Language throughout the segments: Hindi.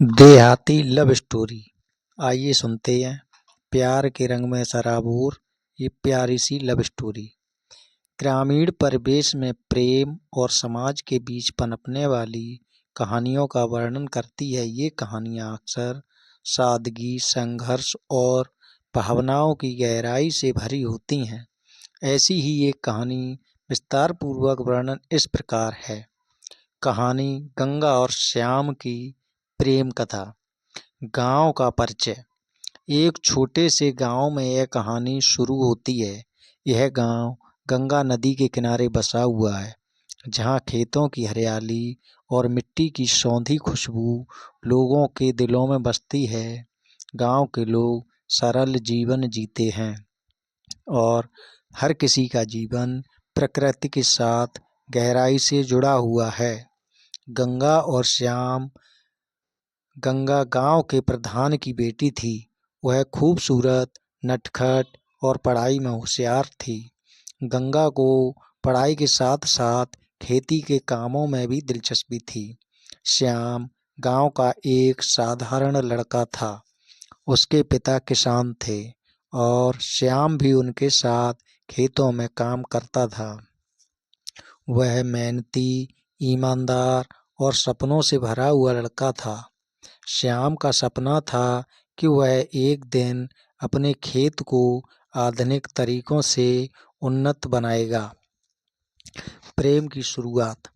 देहाती लव स्टोरी। आइए सुनते हैं प्यार के रंग में सराबोर ये प्यारी सी लव स्टोरी। ग्रामीण परिवेश में प्रेम और समाज के बीच पनपने वाली कहानियों का वर्णन करती है। ये कहानियाँ अक्सर सादगी, संघर्ष और भावनाओं की गहराई से भरी होती हैं। ऐसी ही एक कहानी विस्तार पूर्वक वर्णन इस प्रकार है। कहानी गंगा और श्याम की प्रेम कथा। गांव का परिचय। एक छोटे से गांव में यह कहानी शुरू होती है। यह गांव गंगा नदी के किनारे बसा हुआ है, जहां खेतों की हरियाली और मिट्टी की सौंधी खुशबू लोगों के दिलों में बसती है। गांव के लोग सरल जीवन जीते हैं और हर किसी का जीवन प्रकृति के साथ गहराई से जुड़ा हुआ है। गंगा और श्याम। गंगा गांव के प्रधान की बेटी थी। वह खूबसूरत, नटखट और पढ़ाई में होशियार थी। गंगा को पढ़ाई के साथ साथ खेती के कामों में भी दिलचस्पी थी। श्याम गांव का एक साधारण लड़का था। उसके पिता किसान थे और श्याम भी उनके साथ खेतों में काम करता था। वह मेहनती, ईमानदार और सपनों से भरा हुआ लड़का था। श्याम का सपना था कि वह एक दिन अपने खेत को आधुनिक तरीकों से उन्नत बनाएगा। प्रेम की शुरुआत।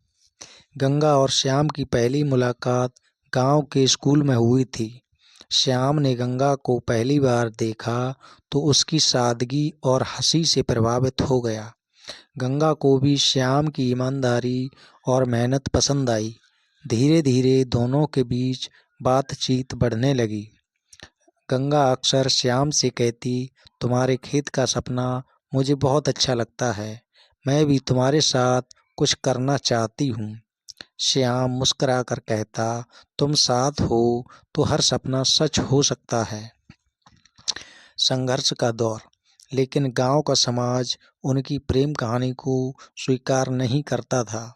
गंगा और श्याम की पहली मुलाकात गांव के स्कूल में हुई थी। श्याम ने गंगा को पहली बार देखा तो उसकी सादगी और हंसी से प्रभावित हो गया। गंगा को भी श्याम की ईमानदारी और मेहनत पसंद आई। धीरे धीरे दोनों के बीच बातचीत बढ़ने लगी। गंगा अक्सर श्याम से कहती, तुम्हारे खेत का सपना मुझे बहुत अच्छा लगता है। मैं भी तुम्हारे साथ कुछ करना चाहती हूँ। श्याम मुस्कुराकर कहता, तुम साथ हो तो हर सपना सच हो सकता है। संघर्ष का दौर। लेकिन गांव का समाज उनकी प्रेम कहानी को स्वीकार नहीं करता था।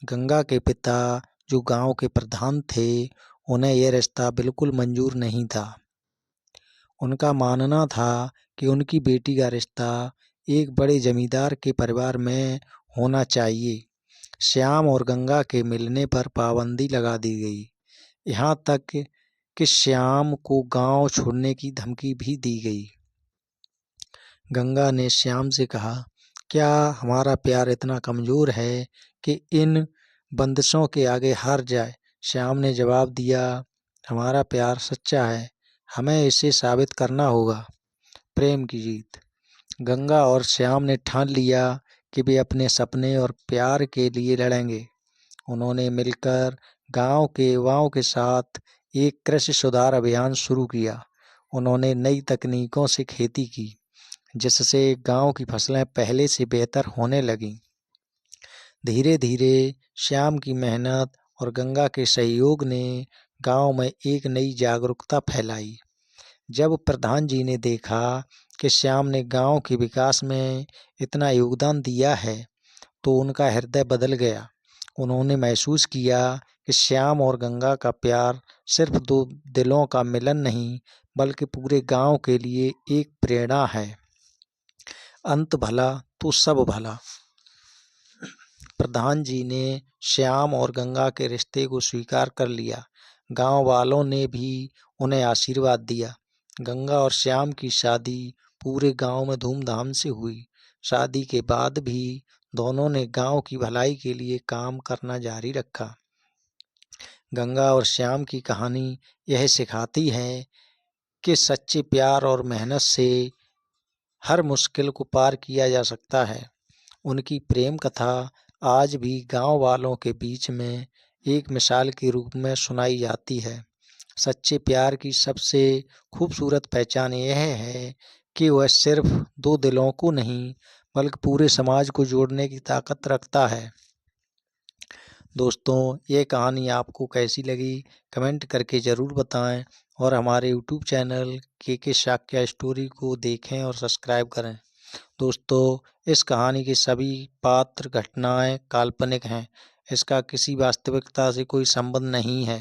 गंगा के पिता, जो गांव के प्रधान थे, उन्हें यह रिश्ता बिल्कुल मंजूर नहीं था। उनका मानना था कि उनकी बेटी का रिश्ता एक बड़े जमींदार के परिवार में होना चाहिए। श्याम और गंगा के मिलने पर पाबंदी लगा दी गई। यहाँ तक कि श्याम को गांव छोड़ने की धमकी भी दी गई। गंगा ने श्याम से कहा, क्या हमारा प्यार इतना कमजोर है कि इन बंदिशों के आगे हार जाए? श्याम ने जवाब दिया, हमारा प्यार सच्चा है, हमें इसे साबित करना होगा। प्रेम की जीत। गंगा और श्याम ने ठान लिया कि वे अपने सपने और प्यार के लिए लड़ेंगे। उन्होंने मिलकर गांव के युवाओं के साथ एक कृषि सुधार अभियान शुरू किया। उन्होंने नई तकनीकों से खेती की, जिससे गांव की फसलें पहले से बेहतर होने लगीं। धीरे धीरे श्याम की मेहनत और गंगा के सहयोग ने गांव में एक नई जागरूकता फैलाई। जब प्रधान जी ने देखा कि श्याम ने गांव के विकास में इतना योगदान दिया है, तो उनका हृदय बदल गया। उन्होंने महसूस किया कि श्याम और गंगा का प्यार सिर्फ दो दिलों का मिलन नहीं, बल्कि पूरे गांव के लिए एक प्रेरणा है। अंत भला तो सब भला। प्रधान जी ने श्याम और गंगा के रिश्ते को स्वीकार कर लिया। गांव वालों ने भी उन्हें आशीर्वाद दिया। गंगा और श्याम की शादी पूरे गांव में धूमधाम से हुई। शादी के बाद भी दोनों ने गांव की भलाई के लिए काम करना जारी रखा। गंगा और श्याम की कहानी यह सिखाती है कि सच्चे प्यार और मेहनत से हर मुश्किल को पार किया जा सकता है। उनकी प्रेम कथा आज भी गांव वालों के बीच में एक मिसाल के रूप में सुनाई जाती है। सच्चे प्यार की सबसे खूबसूरत पहचान यह है कि वह सिर्फ दो दिलों को नहीं, बल्कि पूरे समाज को जोड़ने की ताकत रखता है। दोस्तों, ये कहानी आपको कैसी लगी कमेंट करके ज़रूर बताएं और हमारे यूट्यूब चैनल के शाक्या स्टोरी को देखें और सब्सक्राइब करें। दोस्तों, इस कहानी के सभी पात्र घटनाएं काल्पनिक हैं। इसका किसी वास्तविकता से कोई संबंध नहीं है।